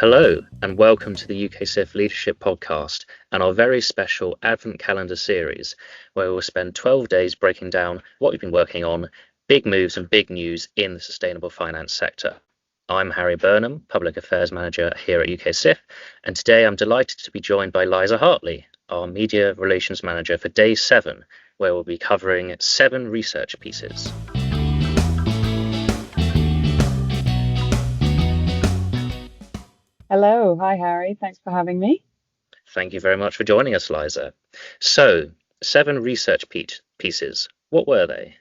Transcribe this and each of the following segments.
Hello and welcome to the UKSIF Leadership Podcast and our very special Advent Calendar series, where we'll spend 12 days breaking down what we've been working on, big moves and big news in the sustainable finance sector. I'm Harry Burnham, Public Affairs Manager here at UKSIF, and today I'm delighted to be joined by Liza Hartley, our Media Relations Manager for Day 7, where we'll be covering 7 research pieces. Hello. Hi, Harry. Thanks for having me. Thank you very much for joining us, Liza. So, 7 research pieces. What were they?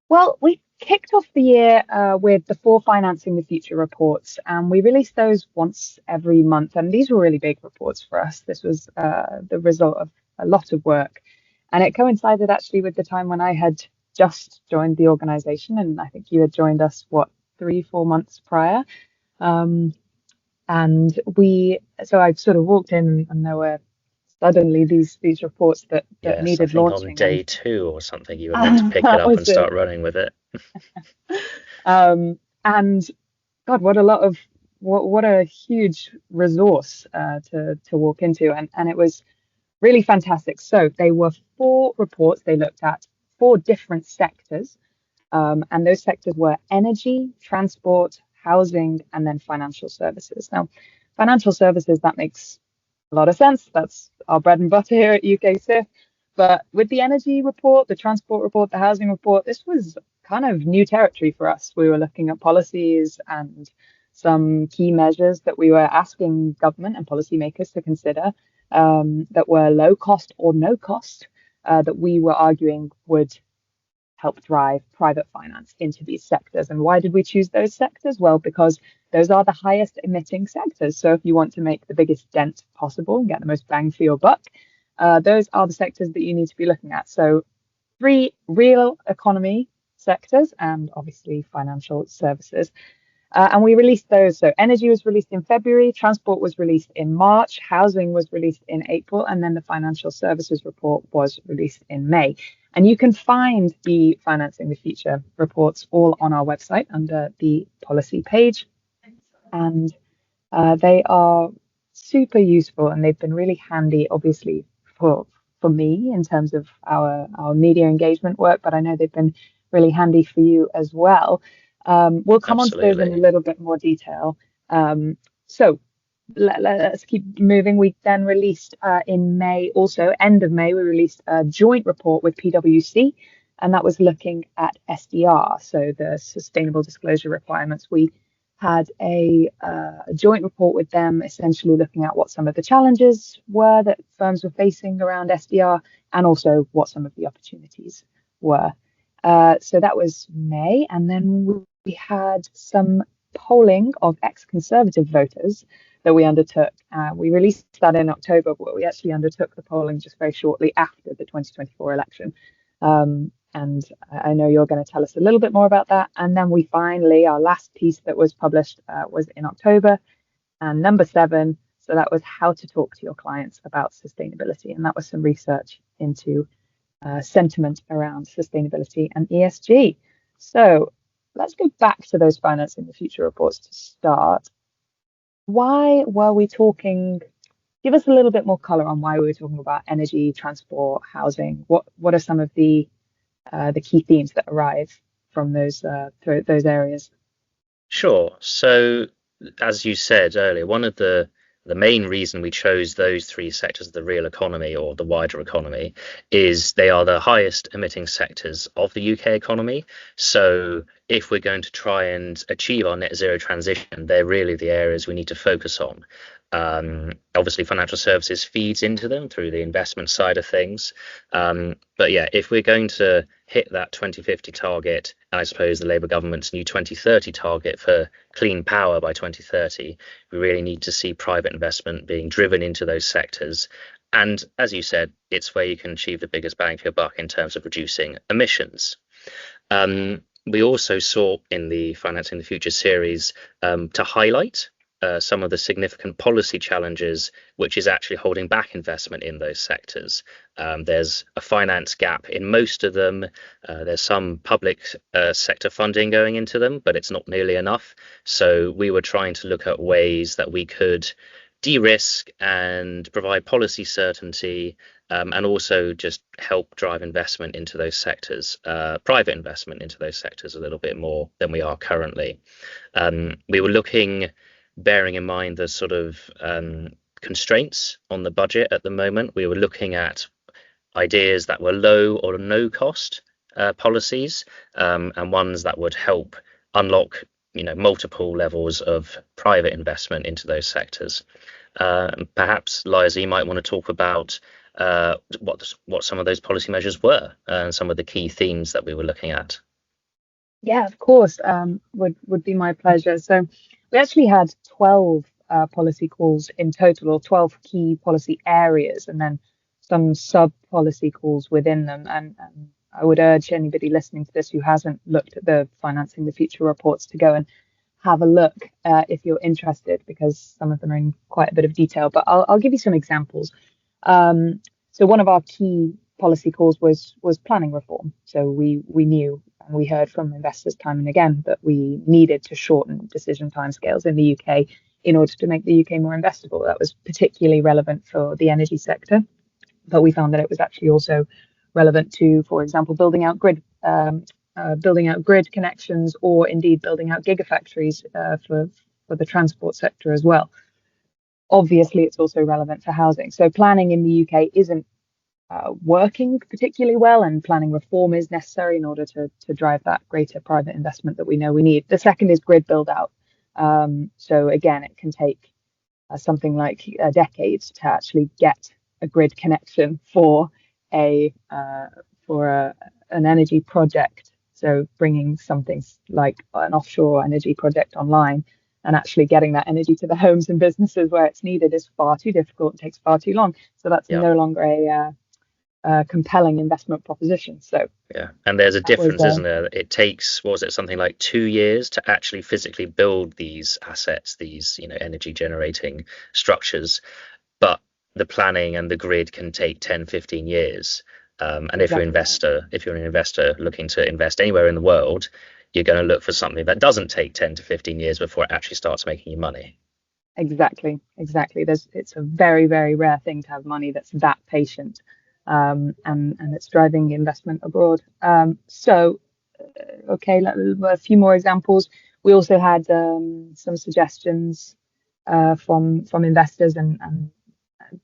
Well, we kicked off the year with the 4 Financing the Future reports, and we released those once every month. And these were really big reports for us. This was the result of a lot of work. And it coincided actually with the time when I had just joined the organization. And I think you had joined us, 3-4 months prior. So I sort of walked in and there were suddenly these reports that needed launching. On day 2 or something, you were meant to pick it up and start running with it. And God, what a huge resource to walk into, and it was really fantastic. So they were 4 reports. They looked at 4 different sectors, and those sectors were energy, transport, housing, and then financial services. Now, financial services, that makes a lot of sense. That's our bread and butter here at UKSIF. But with the energy report, the transport report, the housing report, this was kind of new territory for us. We were looking at policies and some key measures that we were asking government and policymakers to consider that were low cost or no cost, that we were arguing would help drive private finance into these sectors. And why did we choose those sectors? Well, because those are the highest emitting sectors. So if you want to make the biggest dent possible and get the most bang for your buck, those are the sectors that you need to be looking at. So 3 real economy sectors and obviously financial services. And we released those. So energy was released in February, transport was released in March, housing was released in April, and then the financial services report was released in May. And you can find the Financing the Future reports all on our website under the policy page. And they are super useful, and they've been really handy, obviously, for me in terms of our media engagement work, but I know they've been really handy for you as well. We'll come on to those in a little bit more detail. So let's keep moving. We then released in May, also end of May, we released a joint report with PwC, and that was looking at SDR, so the Sustainable Disclosure Requirements. We had a joint report with them, essentially looking at what some of the challenges were that firms were facing around SDR, and also what some of the opportunities were. So that was May, and then we had some polling of ex-Conservative voters that we undertook. We released that in October, but we actually undertook the polling just very shortly after the 2024 election. And I know you're going to tell us a little bit more about that. And then we finally, our last piece that was published was in October, and number 7. So that was how to talk to your clients about sustainability. And that was some research into sentiment around sustainability and ESG. So let's go back to those Financing the Future reports to start. Why were we talking? Give us a little bit more color on why we were talking about energy, transport, housing. What are some of the key themes that arise from those areas? Sure. So, as you said earlier, one of the main reason we chose those 3 sectors of the real economy or the wider economy is they are the highest emitting sectors of the UK economy. So if we're going to try and achieve our net zero transition, they're really the areas we need to focus on. Obviously, financial services feeds into them through the investment side of things. But yeah, if we're going to hit that 2050 target, and I suppose the Labour government's new 2030 target for clean power by 2030, we really need to see private investment being driven into those sectors. And as you said, it's where you can achieve the biggest bang for your buck in terms of reducing emissions. We also sought in the Financing the Future series to highlight some of the significant policy challenges, which is actually holding back investment in those sectors. There's a finance gap in most of them. There's some public sector funding going into them, but it's not nearly enough. So we were trying to look at ways that we could de-risk and provide policy certainty, and also just help drive investment into those sectors, private investment into those sectors a little bit more than we are currently. We were looking, bearing in mind the sort of constraints on the budget at the moment, we were looking at ideas that were low or no cost policies, and ones that would help unlock multiple levels of private investment into those sectors. Perhaps, Liza, you might want to talk about what some of those policy measures were and some of the key themes that we were looking at. Yeah, of course, would be my pleasure. So we actually had 12 policy calls in total, or 12 key policy areas, and then some sub-policy calls within them. And I would urge anybody listening to this who hasn't looked at the Financing the Future reports to go and have a look if you're interested, because some of them are in quite a bit of detail. But I'll give you some examples. So one of our key policy calls was planning reform. So we knew and we heard from investors time and again that we needed to shorten decision timescales in the UK in order to make the UK more investable. That was particularly relevant for the energy sector, but we found that it was actually also relevant to, for example, building out grid connections, or indeed building out gigafactories for the transport sector as well. Obviously, it's also relevant for housing. So planning in the UK isn't working particularly well, and planning reform is necessary in order to drive that greater private investment that we know we need. The second is grid build out. So again, it can take something like a decade to actually get a grid connection for an energy project. So bringing something like an offshore energy project online and actually getting that energy to the homes and businesses where it's needed is far too difficult. It takes far too long. So that's no longer a compelling investment proposition. So yeah, and there's a difference, isn't there? It takes, what was it, something like 2 years to actually physically build these assets, these energy generating structures, but the planning and the grid can take 10-15 years. And if you're an investor looking to invest anywhere in the world, you're going to look for something that doesn't take 10 to 15 years before it actually starts making you money. Exactly. It's a very, very rare thing to have money that's that patient, and it's driving investment abroad. Okay, a few more examples. We also had some suggestions from investors and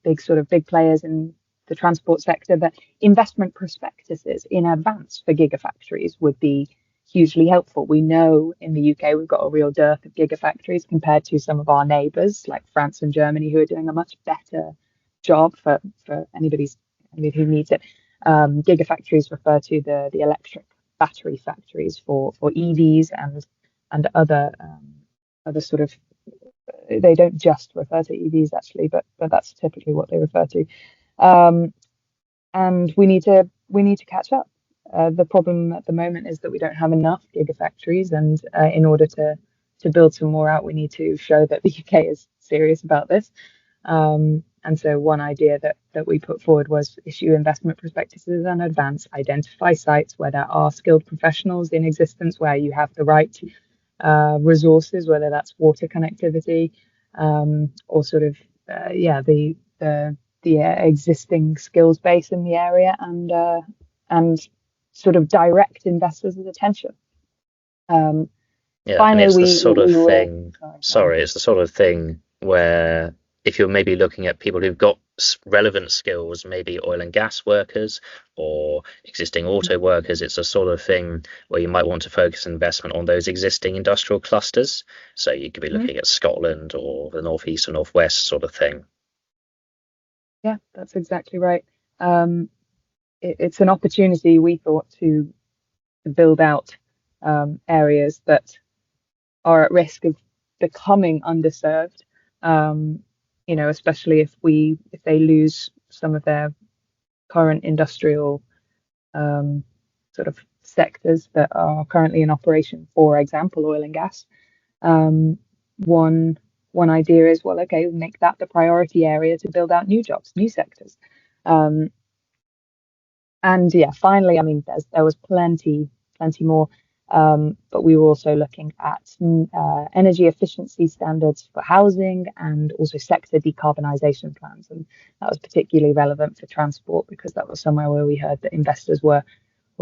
big players in the transport sector that investment prospectuses in advance for gigafactories would be hugely helpful. We know in the UK we've got a real dearth of gigafactories compared to some of our neighbours like France and Germany, who are doing a much better job for anybody who needs it. Gigafactories refer to the electric battery factories for EVs and other sort of, they don't just refer to EVs actually, but that's typically what they refer to. And we need to catch up. The problem at the moment is that we don't have enough gigafactories, and in order to build some more out, we need to show that the UK is serious about this. And so one idea that we put forward was issue investment prospectuses in advance, identify sites where there are skilled professionals in existence, where you have the right resources, whether that's water connectivity, or sort of the existing skills base in the area, and sort of direct investors' attention. Finally, it's the sort of thing. It's the sort of thing where if you're maybe looking at people who've got relevant skills, maybe oil and gas workers or existing auto workers, it's a sort of thing where you might want to focus investment on those existing industrial clusters. So you could be looking at Scotland or the northeast or northwest sort of thing. Yeah, that's exactly right. It's an opportunity, we thought, to build out areas that are at risk of becoming underserved. Especially if they lose some of their current industrial sort of sectors that are currently in operation, for example, oil and gas. One one idea is, well, okay, make that the priority area to build out new jobs, new sectors. And yeah, finally, I mean, there was plenty more, but we were also looking at energy efficiency standards for housing and also sector decarbonisation plans. And that was particularly relevant for transport because that was somewhere where we heard that investors were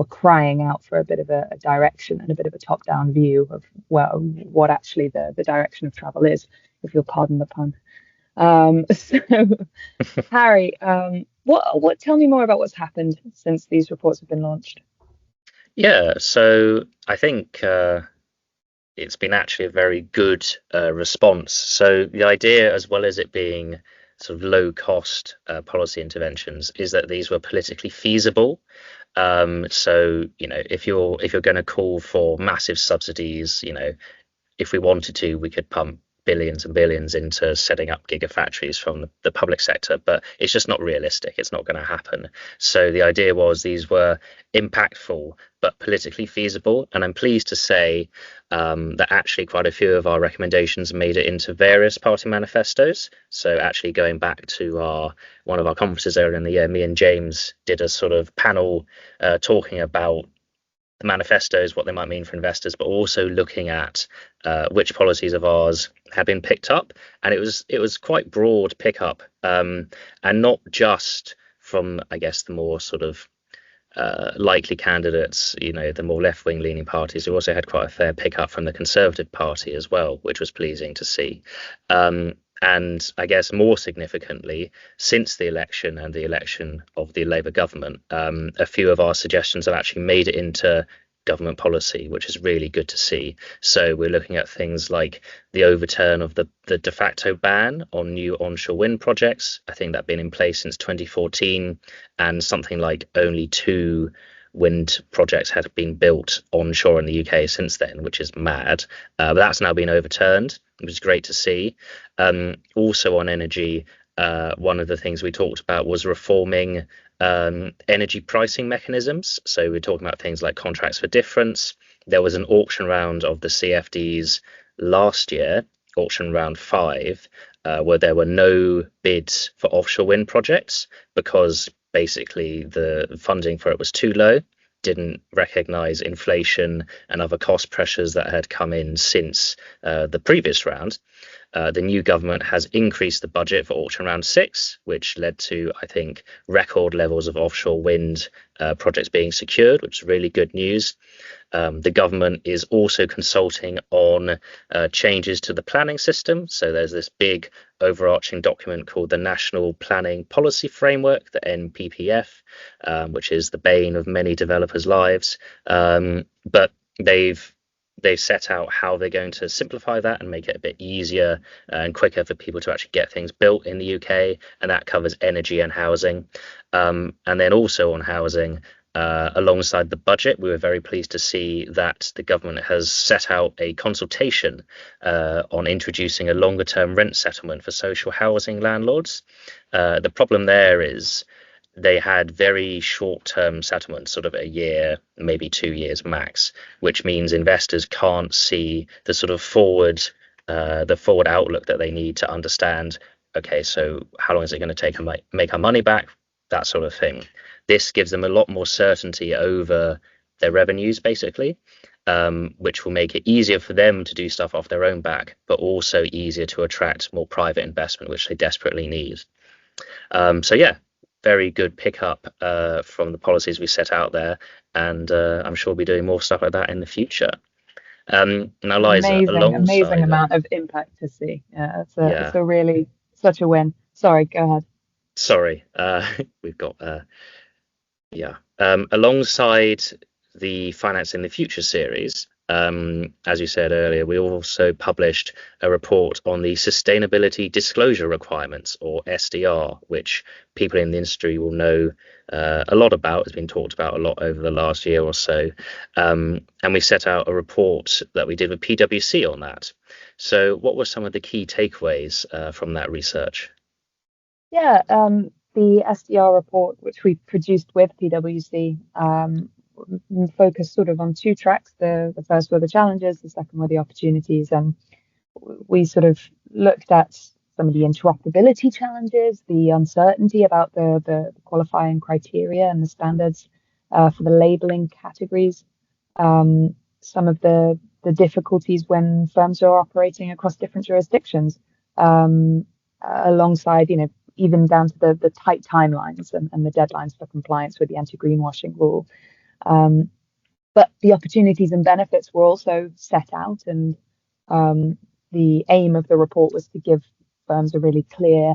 crying out for a bit of a direction and a bit of a top-down view of, well, what actually the direction of travel is, if you'll pardon the pun. So, Harry, what? Tell me more about what's happened since these reports have been launched. Yeah, so I think it's been actually a very good response. So the idea, as well as it being sort of low cost policy interventions, is that these were politically feasible. So if you're going to call for massive subsidies, if we wanted to, we could pump billions and billions into setting up gigafactories from the public sector, but it's just not realistic. It's not going to happen. So the idea was these were impactful but politically feasible, and I'm pleased to say that actually quite a few of our recommendations made it into various party manifestos. So actually going back to one of our conferences earlier in the year, me and James did a sort of panel talking about the manifestos, what they might mean for investors, but also looking at which policies of ours have been picked up, and it was quite broad pickup, and not just from, I guess, the more sort of likely candidates, the more left-wing leaning parties. We also had quite a fair pickup from the Conservative Party as well, which was pleasing to see. And I guess more significantly, since the election and the election of the Labour government, a few of our suggestions have actually made it into government policy, which is really good to see. So we're looking at things like the overturn of the de facto ban on new onshore wind projects. I think that's been in place since 2014, and something like only 2 wind projects had been built onshore in the UK since then, which is mad. But that's now been overturned, which is great to see. Also on energy, one of the things we talked about was reforming energy pricing mechanisms. So we're talking about things like contracts for difference. There was an auction round of the CFDs last year, auction round 5, where there were no bids for offshore wind projects because basically the funding for it was too low, didn't recognize inflation and other cost pressures that had come in since the previous round. The new government has increased the budget for auction round 6, which led to, I think, record levels of offshore wind projects being secured, which is really good news. The government is also consulting on changes to the planning system. So there's this big overarching document called the National Planning Policy Framework, the NPPF, which is the bane of many developers' lives. But they've set out how they're going to simplify that and make it a bit easier and quicker for people to actually get things built in the UK, and that covers energy and housing. And then also on housing, alongside the budget, we were very pleased to see that the government has set out a consultation on introducing a longer term rent settlement for social housing landlords. The problem there is they had very short-term settlements, sort of a year, maybe 2 years max, which means investors can't see the sort of forward outlook that they need to understand. Okay, so how long is it going to take to make our money back? That sort of thing. This gives them a lot more certainty over their revenues, basically, which will make it easier for them to do stuff off their own back, but also easier to attract more private investment, which they desperately need. So yeah, very good pickup from the policies we set out there, and I'm sure we'll be doing more stuff like that in the future. Now, Liza, Amazing alongside that, amount of impact to see. Yeah, it's yeah, a really such a win. Sorry, go ahead. sorry, we've got yeah, alongside the Finance in the Future series, as you said earlier, we also published a report on the Sustainability Disclosure Requirements, or SDR, which people in the industry will know a lot about. It's been talked about a lot over the last year or so. And we set out a report that we did with PwC on that. So what were some of the key takeaways from that research? Yeah, the SDR report, which we produced with PwC, focused sort of on 2 tracks. The first were the challenges, the second were the opportunities. And we sort of looked at some of the interoperability challenges, the uncertainty about the qualifying criteria and the standards for the labeling categories, some of the difficulties when firms are operating across different jurisdictions, alongside, even down to the tight timelines and the deadlines for compliance with the anti-greenwashing rule. But the opportunities and benefits were also set out, and the aim of the report was to give firms a really clear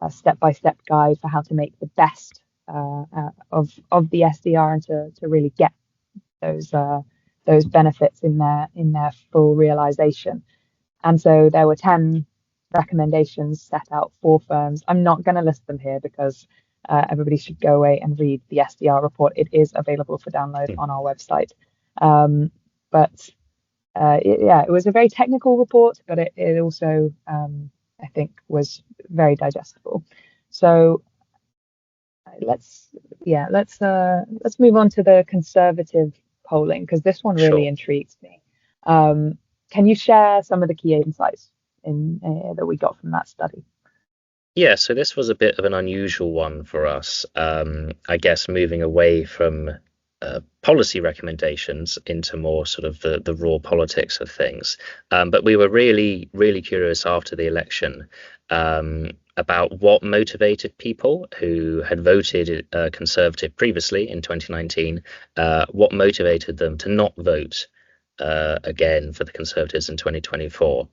step-by-step guide for how to make the best of the SDR, and to really get those benefits in their full realization. And so there were 10 recommendations set out for firms. I'm not going to list them here because everybody should go away and read the SDR report. It is available for download on our website. But it was a very technical report, but it also, I think, was very digestible. So let's move on to the conservative polling, because this one really intrigues me. Can you share some of the key insights that we got from that study? Yeah, so this was a bit of an unusual one for us, I guess, moving away from policy recommendations into more sort of the raw politics of things. But we were really, really curious after the election about what motivated people who had voted Conservative previously in 2019, what motivated them to not vote again for the Conservatives in 2024.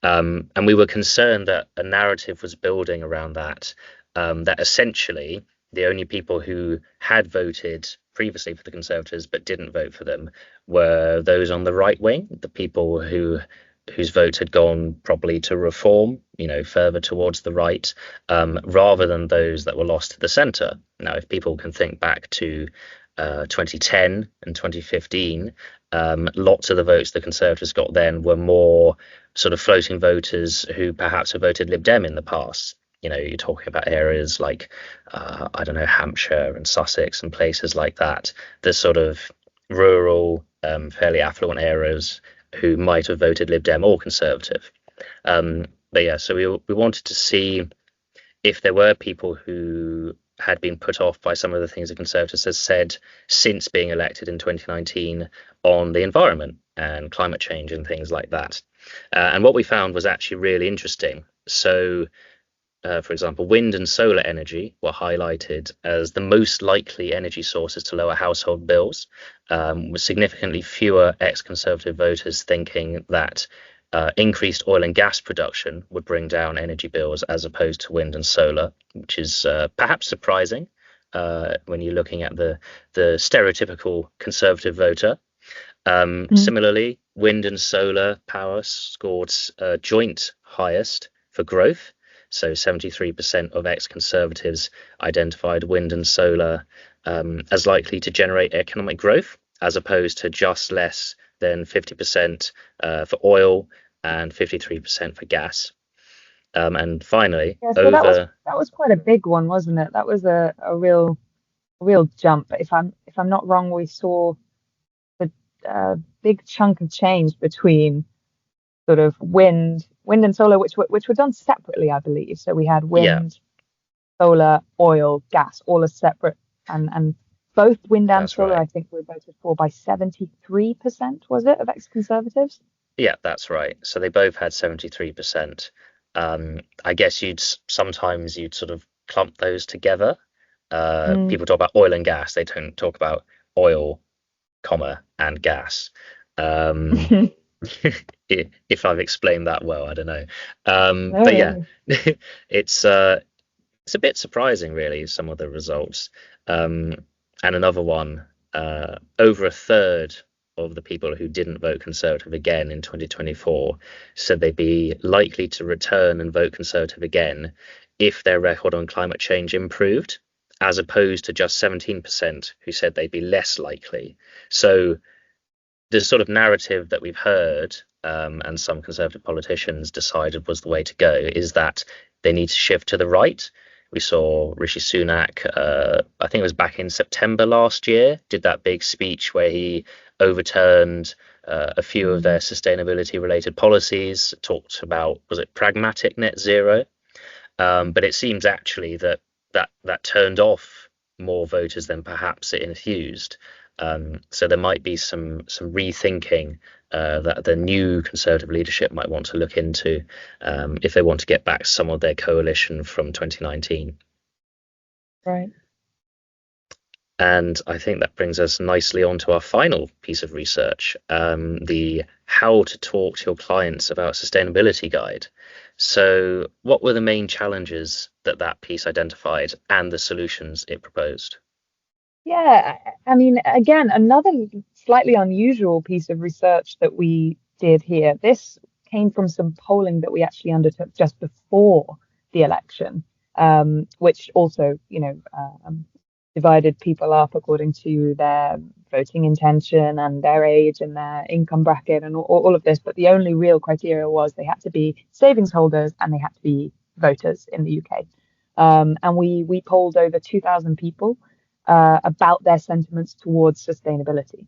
And we were concerned that a narrative was building around that, that essentially the only people who had voted previously for the Conservatives but didn't vote for them were those on the right wing, the people whose votes had gone probably to reform, further towards the right, rather than those that were lost to the centre. Now, if people can think back to 2010 and 2015, lots of the votes the Conservatives got then were more sort of floating voters who perhaps have voted Lib Dem in the past. You're talking about areas like, I don't know, Hampshire and Sussex and places like that, the sort of rural, fairly affluent areas who might have voted Lib Dem or Conservative. But yeah, so we wanted to see if there were people who had been put off by some of the things the Conservatives has said since being elected in 2019 on the environment and climate change and things like that. And what we found was actually really interesting. So, for example, wind and solar energy were highlighted as the most likely energy sources to lower household bills, with significantly fewer ex-Conservative voters thinking that increased oil and gas production would bring down energy bills as opposed to wind and solar, which is perhaps surprising when you're looking at the stereotypical Conservative voter. Similarly, wind and solar power scored joint highest for growth. So 73% of ex-Conservatives identified wind and solar as likely to generate economic growth, as opposed to just less than 50% for oil and 53% for gas. And finally, so that was quite a big one, wasn't it? That was a real jump. If I'm not wrong, we saw the big chunk of change between sort of wind and solar, which were done separately, I believe. So we had wind, solar, oil, gas, all as separate, and both wind and solar, I think, were voted for by 73%, was it, of ex-Conservatives? Yeah, that's right. So they both had 73%. I guess you'd sometimes sort of clump those together. People talk about oil and gas. They don't talk about oil, and gas. If I've explained that well, I don't know. But yeah, it's a bit surprising, really, some of the results. And another one, over a third of the people who didn't vote Conservative again in 2024 said they'd be likely to return and vote Conservative again if their record on climate change improved, as opposed to just 17% who said they'd be less likely. So the sort of narrative that we've heard, and some Conservative politicians decided was the way to go, is that they need to shift to the right. We saw Rishi Sunak, I think it was back in September last year, did that big speech where he overturned a few of their sustainability related policies talked about, was it pragmatic net zero? But it seems actually that turned off more voters than perhaps it infused. So there might be some rethinking that the new Conservative leadership might want to look into if they want to get back some of their coalition from 2019. Right. And I think that brings us nicely on to our final piece of research, the How to Talk to Your Clients About Sustainability guide. So what were the main challenges that piece identified and the solutions it proposed? Yeah, I mean, again, another slightly unusual piece of research that we did here. This came from some polling that we actually undertook just before the election, which also, divided people up according to their voting intention and their age and their income bracket and all of this. But the only real criteria was they had to be savings holders and they had to be voters in the UK. And we polled over 2,000 people about their sentiments towards sustainability.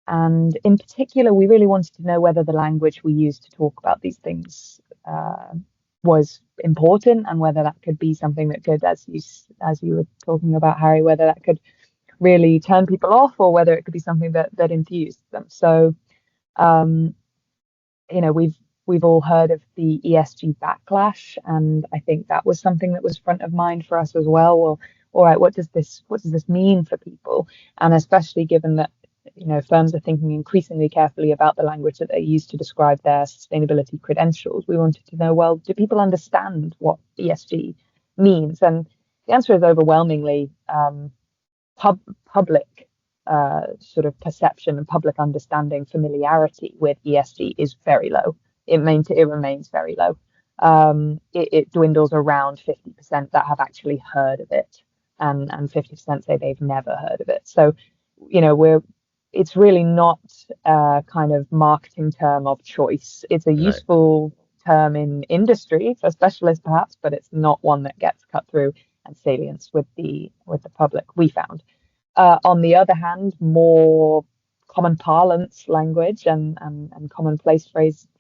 And in particular, we really wanted to know whether the language we used to talk about these things was important, and whether that could be something that could, as you were talking about, Harry, whether that could really turn people off, or whether it could be something that enthused them. So, we've all heard of the ESG backlash, and I think that was something that was front of mind for us as well. Well, all right, what does this mean for people? And especially given that firms are thinking increasingly carefully about the language that they use to describe their sustainability credentials, we wanted to know, well, do people understand what ESG means? And the answer is overwhelmingly public sort of perception and public understanding, familiarity with ESG is very low. It remains very low. It dwindles around 50% that have actually heard of it, and 50% say they've never heard of it. So, it's really not a kind of marketing term of choice. It's a useful term in industry for specialists, perhaps, but it's not one that gets cut through and salience with the public, we found. On the other hand, more common parlance language and commonplace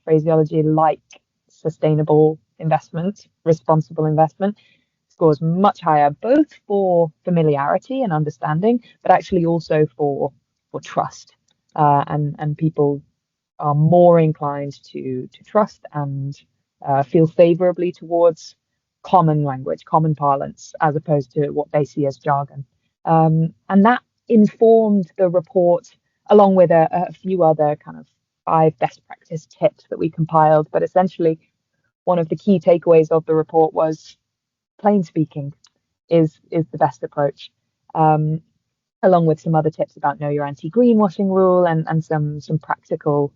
phraseology like sustainable investment, responsible investment, scores much higher, both for familiarity and understanding, but actually also for trust. And people are more inclined to trust and feel favorably towards common language, common parlance, as opposed to what they see as jargon. And that informed the report, along with a few other kind of 5 best practice tips that we compiled. But essentially, one of the key takeaways of the report was plain speaking is the best approach, along with some other tips about know your anti-greenwashing rule and some practical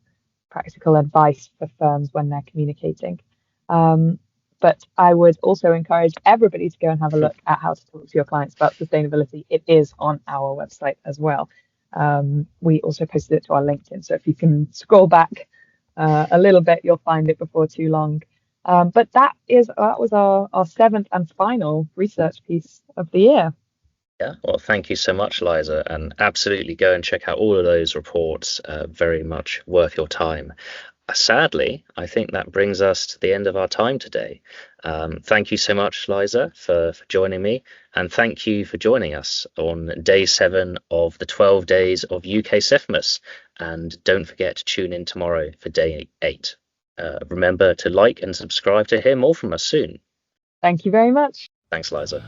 advice for firms when they're communicating. But I would also encourage everybody to go and have a look at how to talk to your clients about sustainability. It is on our website as well. We also posted it to our LinkedIn, so if you can scroll back a little bit, you'll find it before too long. But that was our 7th and final research piece of the year. Yeah, well, thank you so much, Liza, and absolutely go and check out all of those reports. Very much worth your time. Sadly, I think that brings us to the end of our time today. Thank you so much, Liza, for joining me, and thank you for joining us on day 7 of the 12 days of UKSIF-mas. And don't forget to tune in tomorrow for day 8. Remember to like and subscribe to hear more from us soon. Thank you very much. Thanks, Liza.